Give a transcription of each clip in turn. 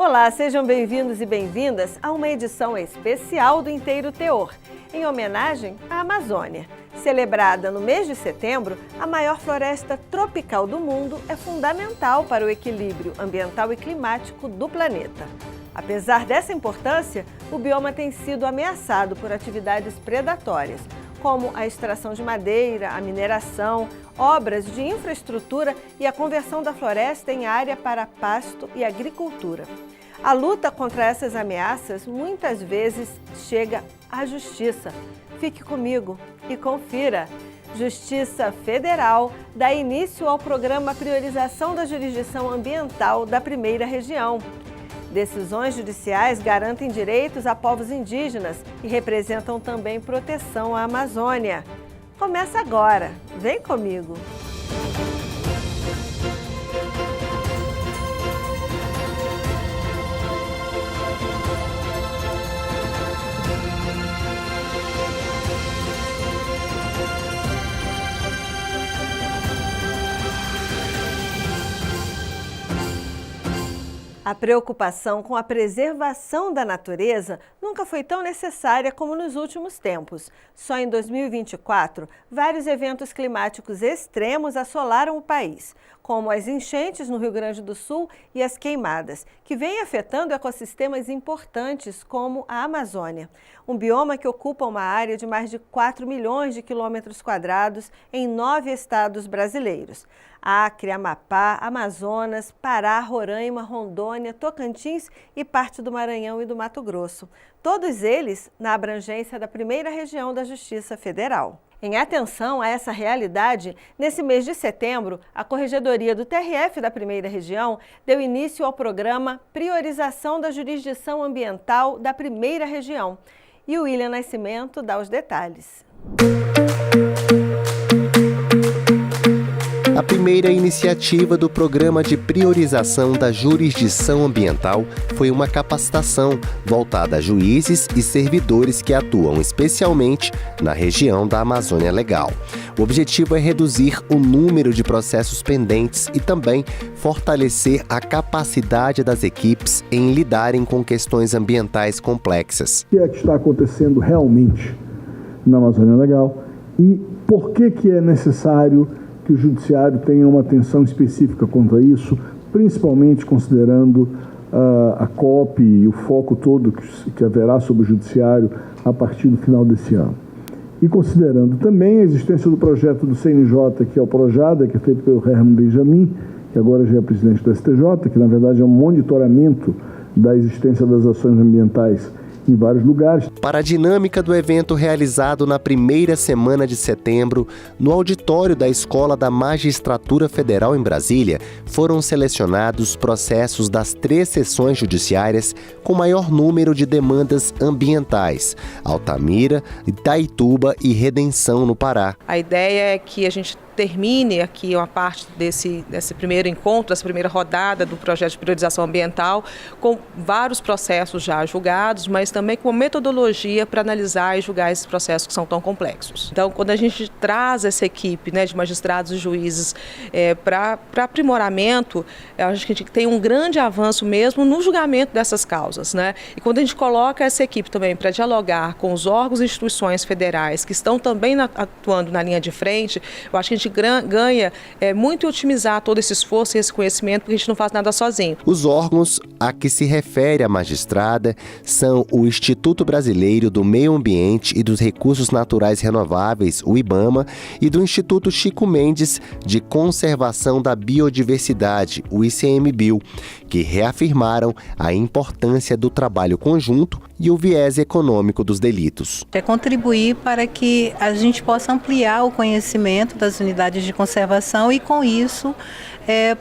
Olá, sejam bem-vindos e bem-vindas a uma edição especial do Inteiro Teor, em homenagem à Amazônia. Celebrada no mês de setembro, a maior floresta tropical do mundo é fundamental para o equilíbrio ambiental e climático do planeta. Apesar dessa importância, o bioma tem sido ameaçado por atividades predatórias, como a extração de madeira, a mineração, obras de infraestrutura e a conversão da floresta em área para pasto e agricultura. A luta contra essas ameaças muitas vezes chega à justiça. Fique comigo e confira. Justiça Federal dá início ao programa Priorização da Jurisdição Ambiental da Primeira Região. Decisões judiciais garantem direitos a povos indígenas e representam também proteção à Amazônia. Começa agora. Vem comigo. A preocupação com a preservação da natureza nunca foi tão necessária como nos últimos tempos. Só em 2024, vários eventos climáticos extremos assolaram o país, como as enchentes no Rio Grande do Sul e as queimadas, que vêm afetando ecossistemas importantes como a Amazônia, um bioma que ocupa uma área de mais de 4 milhões de quilômetros quadrados em 9 estados brasileiros. Acre, Amapá, Amazonas, Pará, Roraima, Rondônia, Tocantins e parte do Maranhão e do Mato Grosso. Todos eles na abrangência da Primeira Região da Justiça Federal. Em atenção a essa realidade, nesse mês de setembro, a Corregedoria do TRF da Primeira Região deu início ao programa Priorização da Jurisdição Ambiental da Primeira Região. E o William Nascimento dá os detalhes. A primeira iniciativa do Programa de Priorização da Jurisdição Ambiental foi uma capacitação voltada a juízes e servidores que atuam especialmente na região da Amazônia Legal. O objetivo é reduzir o número de processos pendentes e também fortalecer a capacidade das equipes em lidarem com questões ambientais complexas. O que é que está acontecendo realmente na Amazônia Legal e por que é necessário que o Judiciário tenha uma atenção específica quanto a isso, principalmente considerando a COP e o foco todo que haverá sobre o Judiciário a partir do final desse ano. E considerando também a existência do projeto do CNJ, que é o Projada, que é feito pelo Herman Benjamin, que agora já é presidente do STJ, que na verdade é um monitoramento da existência das ações ambientais em vários lugares. Para a dinâmica do evento realizado na primeira semana de setembro, no auditório da Escola da Magistratura Federal em Brasília, foram selecionados processos das 3 sessões judiciárias com maior número de demandas ambientais: Altamira, Itaituba e Redenção, no Pará. A ideia é que a gente termine aqui uma parte desse primeiro encontro, dessa primeira rodada do projeto de priorização ambiental, com vários processos já julgados, mas também com metodologia para analisar e julgar esses processos que são tão complexos. Então, quando a gente traz essa equipe, de magistrados e juízes para aprimoramento, acho que a gente tem um grande avanço mesmo no julgamento dessas causas, E quando a gente coloca essa equipe também para dialogar com os órgãos e instituições federais que estão também atuando na linha de frente, eu acho que a gente ganha muito otimizar todo esse esforço e esse conhecimento, porque a gente não faz nada sozinho. Os órgãos a que se refere a magistrada são o Instituto Brasileiro do Meio Ambiente e dos Recursos Naturais Renováveis, o IBAMA, e do Instituto Chico Mendes de Conservação da Biodiversidade, o ICMBio, que reafirmaram a importância do trabalho conjunto e o viés econômico dos delitos. É contribuir para que a gente possa ampliar o conhecimento das unidades de conservação e, com isso,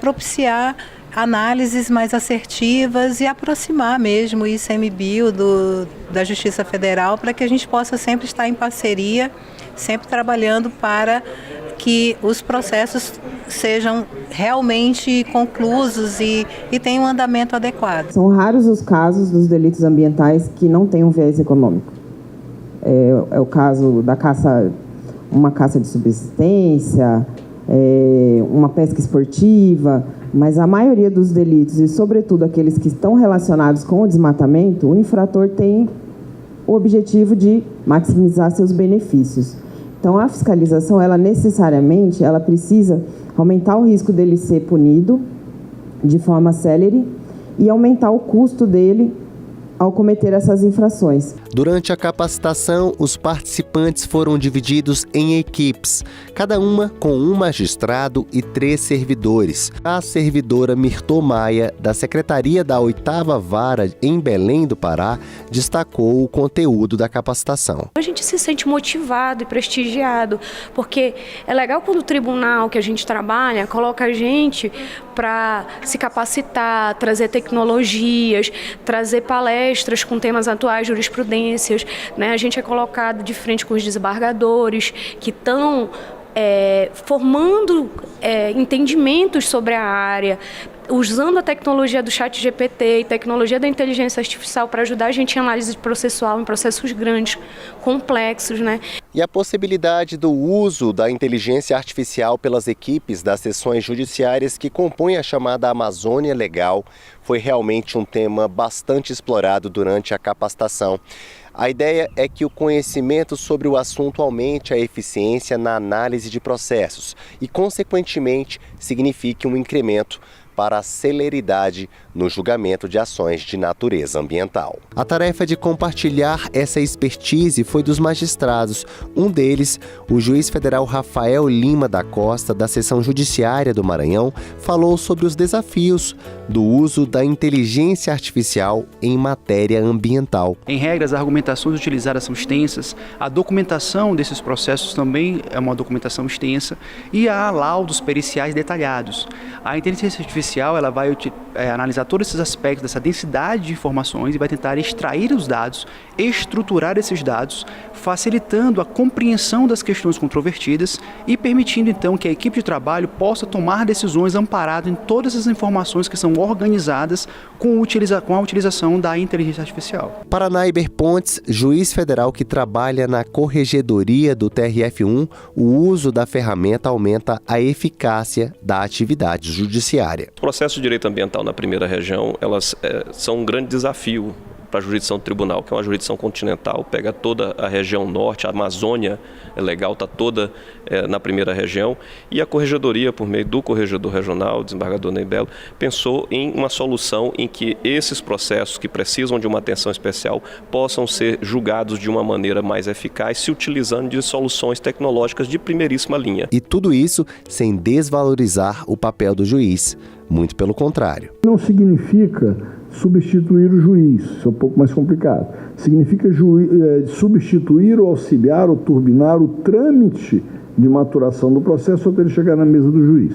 propiciar análises mais assertivas e aproximar mesmo o ICMBio da Justiça Federal, para que a gente possa sempre estar em parceria, sempre trabalhando para que os processos sejam realmente conclusos e tenham um andamento adequado. São raros os casos dos delitos ambientais que não têm um viés econômico. É o caso da uma caça de subsistência, uma pesca esportiva, Mas a maioria dos delitos, e sobretudo aqueles que estão relacionados com o desmatamento, o infrator tem o objetivo de maximizar seus benefícios. Então, a fiscalização, ela necessariamente, ela precisa aumentar o risco dele ser punido de forma célere e aumentar o custo dele ao cometer essas infrações. Durante a capacitação, os participantes foram divididos em equipes, cada uma com um magistrado e 3 servidores. A servidora Mirtô Maia, da Secretaria da 8ª Vara em Belém do Pará, destacou o conteúdo da capacitação. A gente se sente motivado e prestigiado, porque é legal quando o tribunal que a gente trabalha coloca a gente para se capacitar, trazer tecnologias, trazer palestras com temas atuais, jurisprudências, né? A gente é colocado de frente com os desembargadores que estão formando entendimentos sobre a área, usando a tecnologia do ChatGPT e tecnologia da inteligência artificial para ajudar a gente em análise processual em processos grandes, complexos, né? E a possibilidade do uso da inteligência artificial pelas equipes das seções judiciárias que compõem a chamada Amazônia Legal foi realmente um tema bastante explorado durante a capacitação. A ideia é que o conhecimento sobre o assunto aumente a eficiência na análise de processos e, consequentemente, signifique um incremento para a celeridade no julgamento de ações de natureza ambiental. A tarefa de compartilhar essa expertise foi dos magistrados. Um deles, o juiz federal Rafael Lima da Costa, da Seção Judiciária do Maranhão, falou sobre os desafios do uso da inteligência artificial em matéria ambiental. Em regra, as argumentações utilizadas são extensas, a documentação desses processos também é uma documentação extensa e há laudos periciais detalhados. A inteligência artificial ela vai analisar todos esses aspectos dessa densidade de informações e vai tentar extrair os dados, estruturar esses dados, facilitando a compreensão das questões controvertidas e permitindo então que a equipe de trabalho possa tomar decisões amparado em todas as informações que são organizadas com a utilização da inteligência artificial. Para Naiber Pontes, juiz federal que trabalha na corregedoria do TRF1, o uso da ferramenta aumenta a eficácia da atividade judiciária. Os processos de direito ambiental na primeira região, elas são um grande desafio para a jurisdição do tribunal, que é uma jurisdição continental, pega toda a região norte, a Amazônia Legal está toda na primeira região, e a corregedoria, por meio do corregedor regional, o desembargador Ney Belo, pensou em uma solução em que esses processos que precisam de uma atenção especial possam ser julgados de uma maneira mais eficaz, se utilizando de soluções tecnológicas de primeiríssima linha. E tudo isso sem desvalorizar o papel do juiz, muito pelo contrário. Não significa substituir o juiz, isso é um pouco mais complicado. Significa substituir ou auxiliar ou turbinar o trâmite de maturação do processo até ele chegar na mesa do juiz.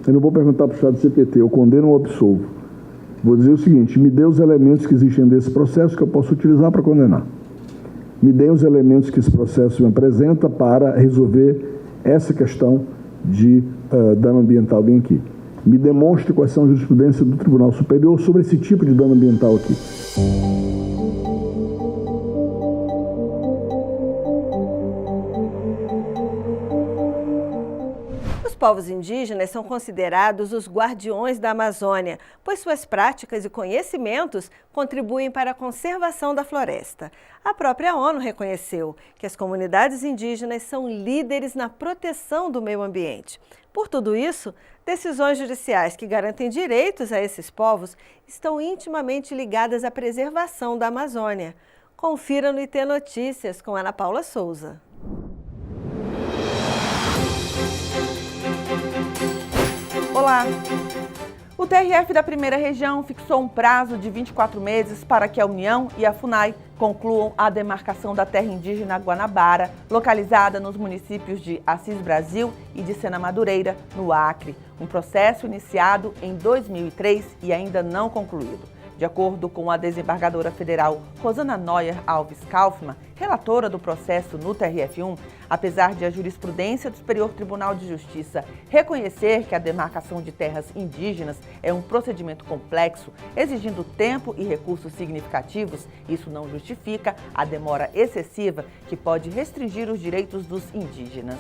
Eu não vou perguntar para o ChatGPT, eu condeno ou absolvo. Vou dizer o seguinte, me dê os elementos que existem desse processo que eu posso utilizar para condenar. Me dê os elementos que esse processo me apresenta para resolver essa questão de dano ambiental bem aqui. Me demonstre quais são as jurisprudências do Tribunal Superior sobre esse tipo de dano ambiental aqui. Os povos indígenas são considerados os guardiões da Amazônia, pois suas práticas e conhecimentos contribuem para a conservação da floresta. A própria ONU reconheceu que as comunidades indígenas são líderes na proteção do meio ambiente. Por tudo isso, decisões judiciais que garantem direitos a esses povos estão intimamente ligadas à preservação da Amazônia. Confira no IT Notícias com Ana Paula Souza. Olá! O TRF da Primeira Região fixou um prazo de 24 meses para que a União e a FUNAI concluam a demarcação da terra indígena Guanabara, localizada nos municípios de Assis Brasil e de Sena Madureira, no Acre. Um processo iniciado em 2003 e ainda não concluído. De acordo com a desembargadora federal Rosana Neuer Alves Kaufmann, relatora do processo no TRF1, apesar de a jurisprudência do Superior Tribunal de Justiça reconhecer que a demarcação de terras indígenas é um procedimento complexo, exigindo tempo e recursos significativos, isso não justifica a demora excessiva que pode restringir os direitos dos indígenas.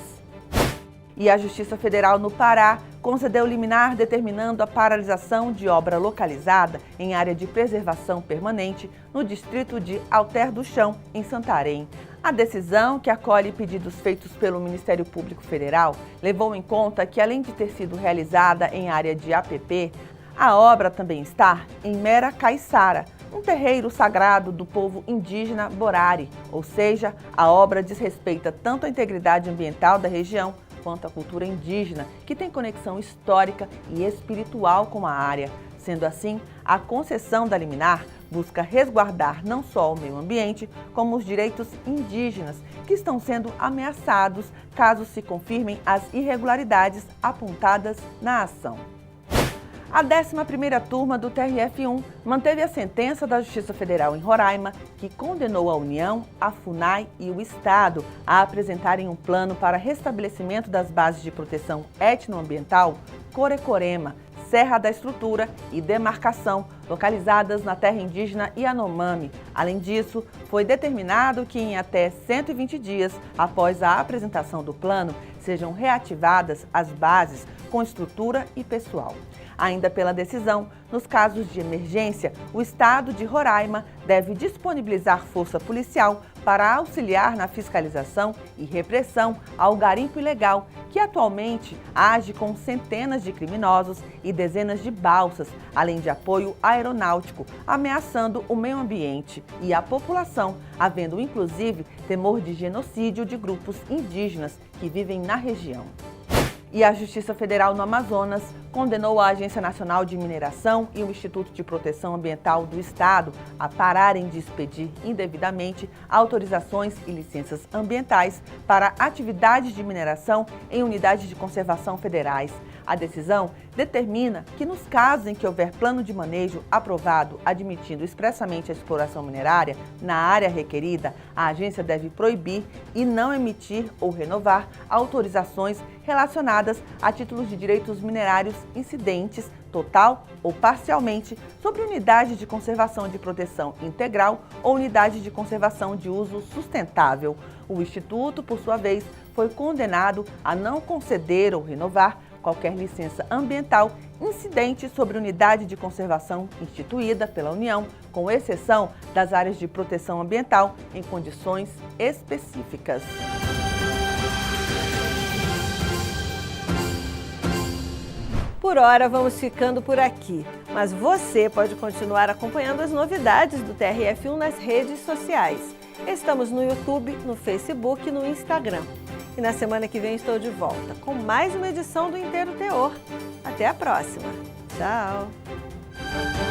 E a Justiça Federal no Pará concedeu liminar determinando a paralisação de obra localizada em área de preservação permanente no distrito de Alter do Chão, em Santarém. A decisão, que acolhe pedidos feitos pelo Ministério Público Federal, levou em conta que, além de ter sido realizada em área de APP, a obra também está em Mera Caiçara, um terreiro sagrado do povo indígena Borari, ou seja, a obra desrespeita tanto a integridade ambiental da região quanto a cultura indígena, que tem conexão histórica e espiritual com a área. Sendo assim, a concessão da liminar busca resguardar não só o meio ambiente, como os direitos indígenas, que estão sendo ameaçados caso se confirmem as irregularidades apontadas na ação. A 11ª turma do TRF1 manteve a sentença da Justiça Federal em Roraima, que condenou a União, a FUNAI e o Estado a apresentarem um plano para restabelecimento das bases de proteção etnoambiental Corecorema, Serra da Estrutura e Demarcação, localizadas na terra indígena Yanomami. Além disso, foi determinado que em até 120 dias após a apresentação do plano, sejam reativadas as bases com estrutura e pessoal. Ainda pela decisão, nos casos de emergência, o Estado de Roraima deve disponibilizar força policial para auxiliar na fiscalização e repressão ao garimpo ilegal, que atualmente age com centenas de criminosos e dezenas de balsas, além de apoio aeronáutico, ameaçando o meio ambiente e a população, havendo inclusive temor de genocídio de grupos indígenas que vivem na região. E a Justiça Federal no Amazonas condenou a Agência Nacional de Mineração e o Instituto de Proteção Ambiental do Estado a pararem de expedir indevidamente autorizações e licenças ambientais para atividades de mineração em unidades de conservação federais. A decisão determina que, nos casos em que houver plano de manejo aprovado admitindo expressamente a exploração minerária na área requerida, a agência deve proibir e não emitir ou renovar autorizações relacionadas a títulos de direitos minerários incidentes, total ou parcialmente, sobre unidade de conservação de proteção integral ou unidade de conservação de uso sustentável. O Instituto, por sua vez, foi condenado a não conceder ou renovar qualquer licença ambiental incidente sobre unidade de conservação instituída pela União, com exceção das áreas de proteção ambiental em condições específicas. Por hora, vamos ficando por aqui, mas você pode continuar acompanhando as novidades do TRF1 nas redes sociais. Estamos no YouTube, no Facebook e no Instagram. E na semana que vem estou de volta com mais uma edição do Inteiro Teor. Até a próxima. Tchau!